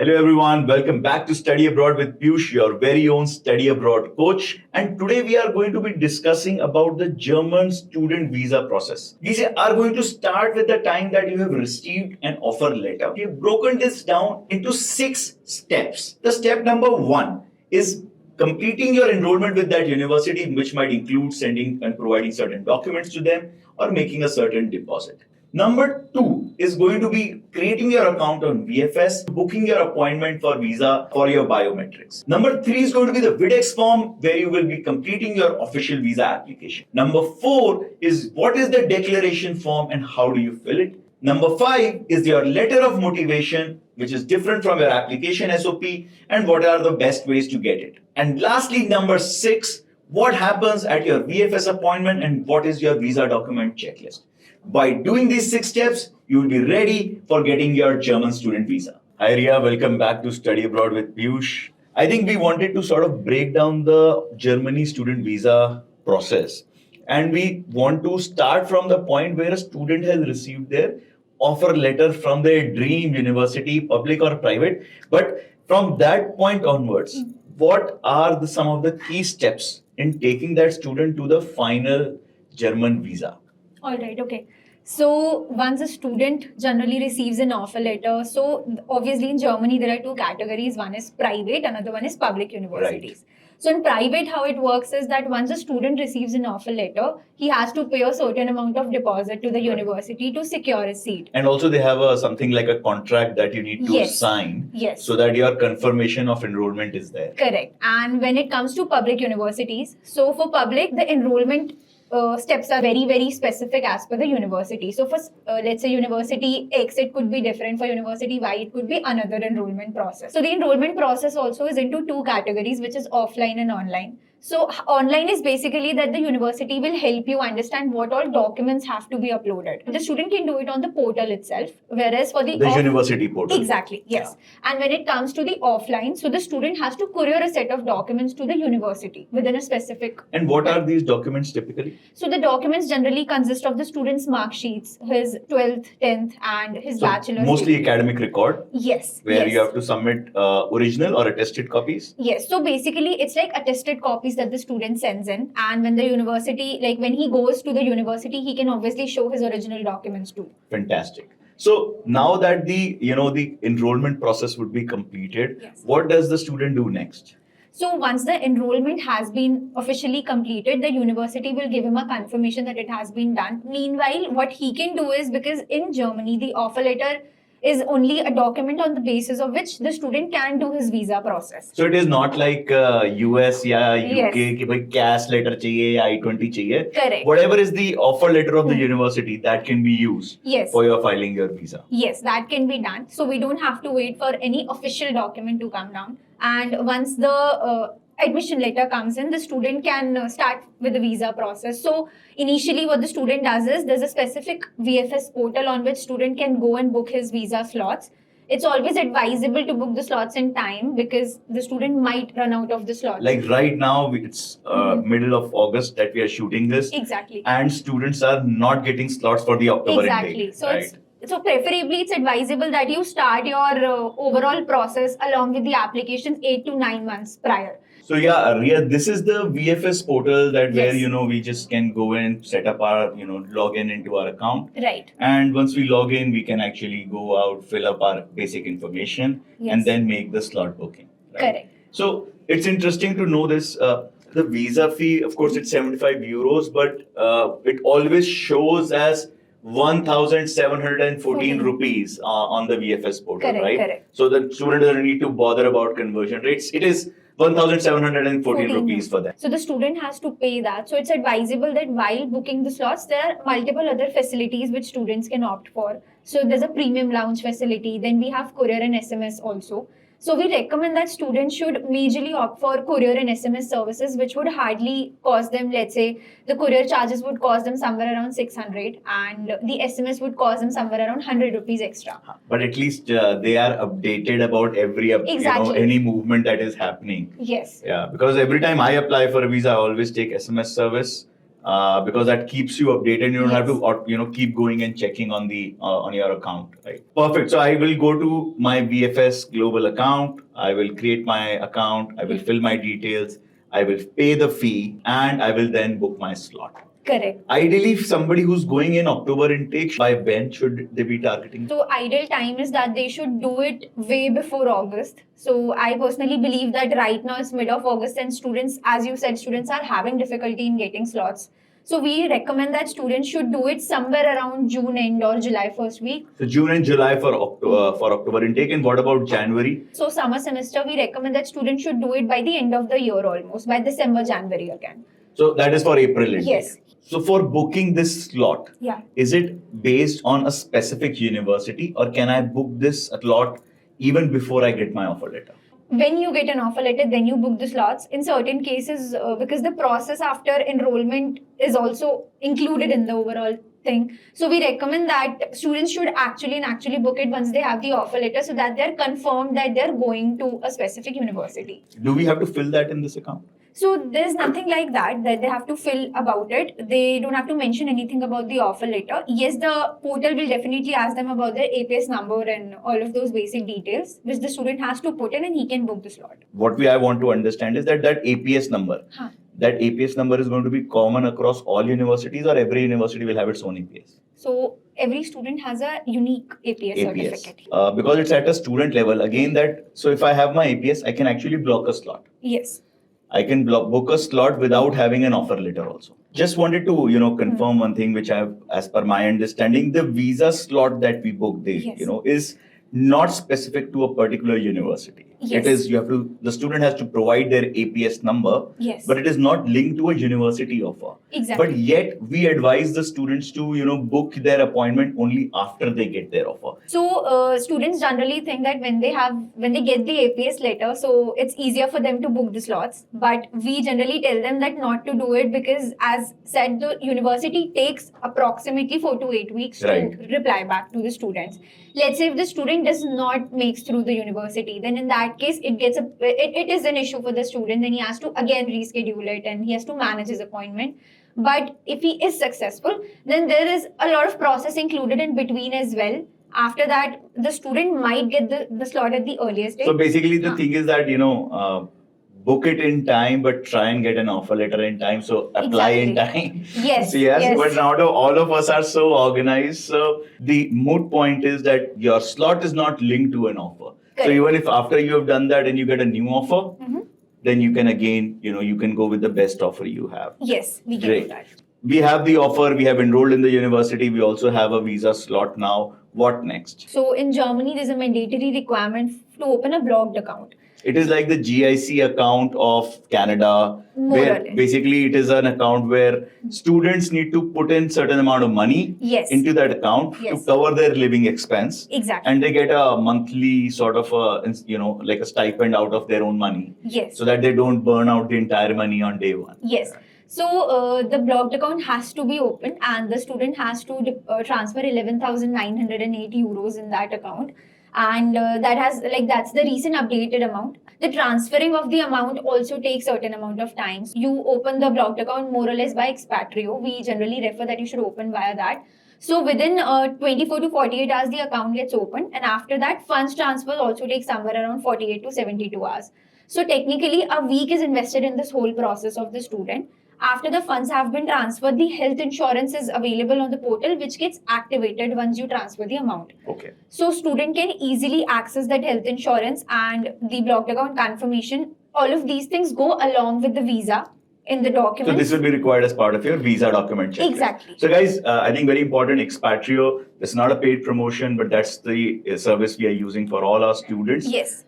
Hello everyone, welcome back to Study Abroad with Piyush, your very own study abroad coach. And today we are going to be discussing about the German student visa process. We are going to start with the time that you have received an offer letter. We have broken this down into 6 steps. The step number 1 is completing your enrollment with that university, which might include sending and providing certain documents to them or making a certain deposit. Number 2 is going to be creating your account on VFS, booking your appointment for visa for your biometrics. Number 3 is going to be the VIDEX form, where you will be completing your official visa application. Number 4 is what is the declaration form and how do you fill it. Number 5 is your letter of motivation, which is different from your application SOP, and what are the best ways to get it. And lastly, number 6, what happens at your VFS appointment and what is your visa document checklist. By doing these 6 steps, you will be ready for getting your German student visa. Hi Riya, welcome back to Study Abroad with Piyush. I think we wanted to sort of break down the Germany student visa process. And we want to start from the point where a student has received their offer letter from their dream university, public or private. But from that point onwards, what are some of the key steps in taking that student to the final German visa? All right, okay. So once a student generally receives an offer letter, so obviously in Germany there are 2 categories. One is private, another one is public universities. Right. So in private, how it works is that once a student receives an offer letter, he has to pay a certain amount of deposit to the university to secure a seat. And also they have something like a contract that you need to sign so that your confirmation of enrollment is there. Correct. And when it comes to public universities, so for public, the enrollment steps are very, very specific as per the university. So for, let's say, University X, it could be different. For University Y, it could be another enrollment process. So the enrollment process also is into 2 categories, which is offline and online. So online is basically that the university will help you understand what all documents have to be uploaded. The student can do it on the portal itself, whereas for the university portal. Exactly, yes. Yeah. And when it comes to the offline, so the student has to courier a set of documents to the university within a specific... And what are these documents typically? So the documents generally consist of the student's mark sheets, his 12th, 10th and his bachelor's. Mostly academic record? Yes. Where you have to submit original or attested copies? Yes. So basically it's like attested copies that the student sends in, and when the university, like when he goes to the university, he can obviously show his original documents too. Fantastic. So now that the enrollment process would be completed, what does the student do next? So once the enrollment has been officially completed, the university will give him a confirmation that it has been done. Meanwhile, what he can do is, because in Germany, the offer letter is only a document on the basis of which the student can do his visa process. So it is not like US या UK कि भाई cash letter चाहिए या I-20 चाहिए. Correct. Whatever is the offer letter of the university, that can be used for your filing your visa. Yes, that can be done. So we don't have to wait for any official document to come down. And once the admission letter comes in, the student can start with the visa process. So initially what the student does is, there's a specific VFS portal on which student can go and book his visa slots. It's always advisable to book the slots in time because the student might run out of the slots. Like right now, it's middle of August that we are shooting this. Exactly. And students are not getting slots for the October intake. So So preferably, it's advisable that you start your overall process along with the applications 8 to 9 months prior. So yeah, Riya, this is the VFS portal that where, we just can go and set up our, log in into our account. Right. And once we log in, we can actually go out, fill up our basic information and then make the slot booking. Right? Correct. So it's interesting to know this. The visa fee, of course, it's 75 euros, but it always shows as 1,714 rupees on the VFS portal, right? Correct. So the student doesn't need to bother about conversion rates. It is 1,714 rupees for that. So the student has to pay that. So it's advisable that while booking the slots, there are multiple other facilities which students can opt for. So there's a premium lounge facility. Then we have courier and SMS also. So we recommend that students should majorly opt for courier and SMS services, which would hardly cost them, let's say, the courier charges would cost them somewhere around 600 and the SMS would cost them somewhere around 100 rupees extra. But at least they are updated about every, any movement that is happening. Yes. Yeah, because every time I apply for a visa, I always take SMS service. because that keeps you updated. You don't have Yes. to keep going and checking on the on your account, right? Perfect. So I will go to my VFS Global account. I will create my account. I will fill my details. I will pay the fee, and I will then book my slot. Correct. Ideally, if somebody who's going in October intake, by when should they be targeting? So ideal time is that they should do it way before August. So I personally believe that right now it's mid of August and students, as you said, students are having difficulty in getting slots. So we recommend that students should do it somewhere around June end or July first week. So June and July for October intake, and what about January? So summer semester, we recommend that students should do it by the end of the year almost, by December, January again. So that is for April intake. Yes. So for booking this slot, Yeah. is it based on a specific university, or can I book this slot even before I get my offer letter? When you get an offer letter, then you book the slots. In certain cases, because the process after enrollment is also included in the overall thing. So we recommend that students should actually book it once they have the offer letter so that they're confirmed that they're going to a specific university. Do we have to fill that in this account? So there's nothing like that they have to fill about it. They don't have to mention anything about the offer letter. Yes, the portal will definitely ask them about their APS number and all of those basic details, which the student has to put in and he can book the slot. What I want to understand is that APS number, Huh. that APS number is going to be common across all universities, or every university will have its own APS? So every student has a unique APS certificate. Because it's at a student level. Again, so if I have my APS, I can actually block a slot. Yes. I can book a slot without having an offer letter also. Just wanted to, confirm one thing which as per my understanding, the visa slot that we book, Yes. is not specific to a particular university. Yes. It is, the student has to provide their APS number, Yes. but it is not linked to a university offer. Exactly. But yet we advise the students to, book their appointment only after they get their offer. So students generally think that when they get the APS letter, so it's easier for them to book the slots. But we generally tell them that not to do it because, as said, the university takes approximately 4 to 8 weeks Right. to reply back to the students. Let's say if the student does not make through the university, then in that case it is an issue for the student. Then he has to again reschedule it and he has to manage his appointment. But if he is successful, then there is a lot of process included in between as well. After that, the student might get the slot at the earliest date. So basically the thing is that, book it in time, but try and get an offer letter in time. So apply in time. Yes. So yes, yes. but not all of us are so organized. So the moot point is that your slot is not linked to an offer. Correct. So even if after you have done that and you get a new offer, Mhm. then you can again, you can go with the best offer you have. Yes, we can Great. do that. We have the offer, we have enrolled in the university, we also have a visa slot now. What next? So in Germany, there's a mandatory requirement to open a blocked account. It is like the GIC account of Canada, More or where less. basically it is an account where students need to put in certain amount of money Yes. into that account Yes. to cover their living expense. Exactly. And they get a monthly sort of like a stipend out of their own money, Yes. so that they don't burn out the entire money on day one. Yes. So the blocked account has to be opened and the student has to transfer 11,908 euros in that account. And that's the recent updated amount. The transferring of the amount also takes certain amount of time. You open the blocked account more or less by Expatrio. We generally refer that you should open via that. So within 24 to 48 hours, the account gets opened. And after that, funds transfer also takes somewhere around 48 to 72 hours. So technically, a week is invested in this whole process of the student. After the funds have been transferred, the health insurance is available on the portal, which gets activated once you transfer the amount. Okay. So student can easily access that health insurance and the blocked account confirmation. All of these things go along with the visa in the documents. So this will be required as part of your visa document checklist. Exactly. So guys, I think very important, Expatrio, it's not a paid promotion, but that's the service we are using for all our students. Yes.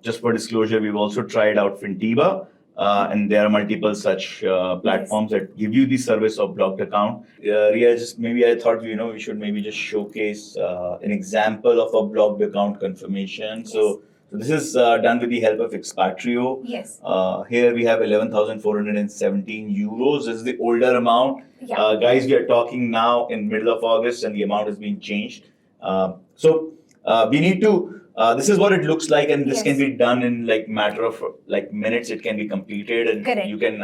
Just for disclosure, we've also tried out Fintiba. And there are multiple such platforms that give you the service of blocked account. Riya, I thought we should maybe just showcase an example of a blocked account confirmation. Yes. So this is done with the help of Expatrio. Yes. Here we have 11,417 euros. This is the older amount. Yeah. Guys, we are talking now in middle of August, and the amount has been changed. So we need to. This is what it looks like, and this Yes. can be done in like matter of like minutes. It can be completed, and Correct. you can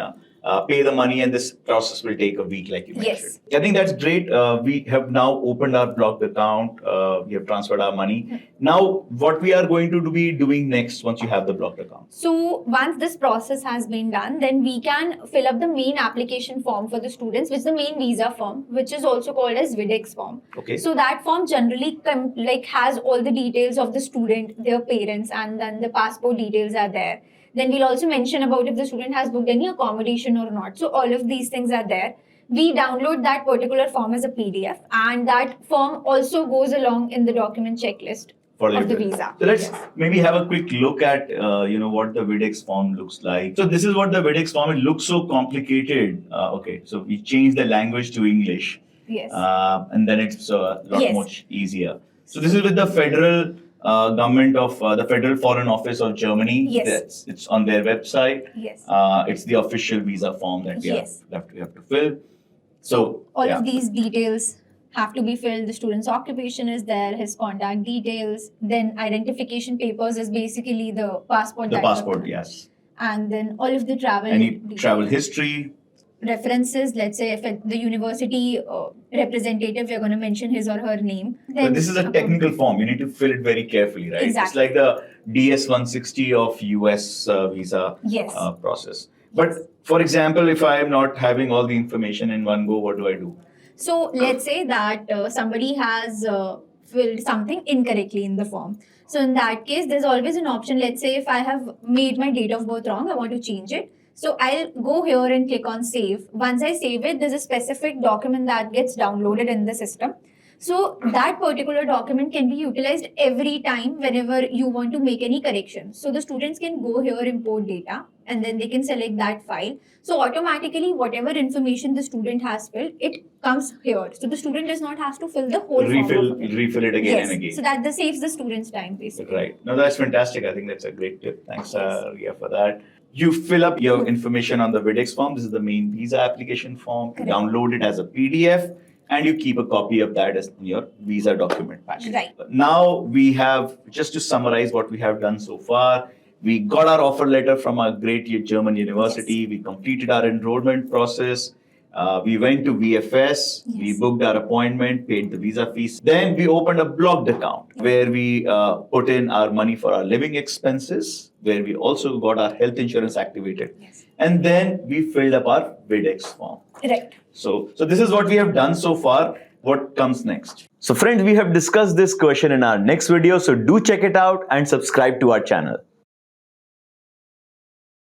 pay the money, and this process will take a week, like you Yes. mentioned. I think that's great. We have now opened our blocked account. We have transferred our money. Now, what we are going to be doing next once you have the blocked account? So once this process has been done, then we can fill up the main application form for the students, which is the main visa form, which is also called as VIDEX form. Okay. So that form generally has all the details of the student, their parents, and then the passport details are there. Then we'll also mention about if the student has booked any accommodation or not. So all of these things are there. We download that particular form as a PDF, and that form also goes along in the document checklist of the visa. So let's maybe have a quick look at what the VIDEX form looks like. So this is what the VIDEX form. It looks so complicated. Okay, so we changed the language to English. Yes. And then it's a lot much easier. So this is with the federal government of the Federal Foreign Office of Germany. Yes. It's on their website. Yes. It's the official visa form that we have to fill. So all of these details have to be filled. The student's occupation is there, his contact details, then identification papers is basically the passport. The passport, yes. And then all of the travel. Any travel history. References, let's say if the university representative, you're going to mention his or her name. Then but this is a technical form. You need to fill it very carefully, right? Exactly. It's like the DS-160 of US visa process. But for example, if I am not having all the information in one go, what do I do? So let's say that somebody has filled something incorrectly in the form. So in that case, there's always an option. Let's say if I have made my date of birth wrong, I want to change it. So I'll go here and click on save. Once I save it, there's a specific document that gets downloaded in the system. So that particular document can be utilized every time whenever you want to make any correction. So the students can go here, import data, and then they can select that file. So automatically, whatever information the student has filled, it comes here. So the student does not have to fill the whole form. Refill it again and again. So that saves the student's time, basically. Right. No, that's fantastic. I think that's a great tip. Thanks, Riya, for that. You fill up your information on the VIDEX form. This is the main visa application form. Correct. Download it as a PDF, and you keep a copy of that as your visa document package. Right. Now we have, just to summarize what we have done so far, we got our offer letter from a great German university. Yes. We completed our enrollment process. We went to VFS, we booked our appointment, paid the visa fees. Then we opened a blocked account where we put in our money for our living expenses, where we also got our health insurance activated. Yes. And then we filled up our VIDEX form. Right. So this is what we have done so far. What comes next? So friends, we have discussed this question in our next video. So do check it out and subscribe to our channel.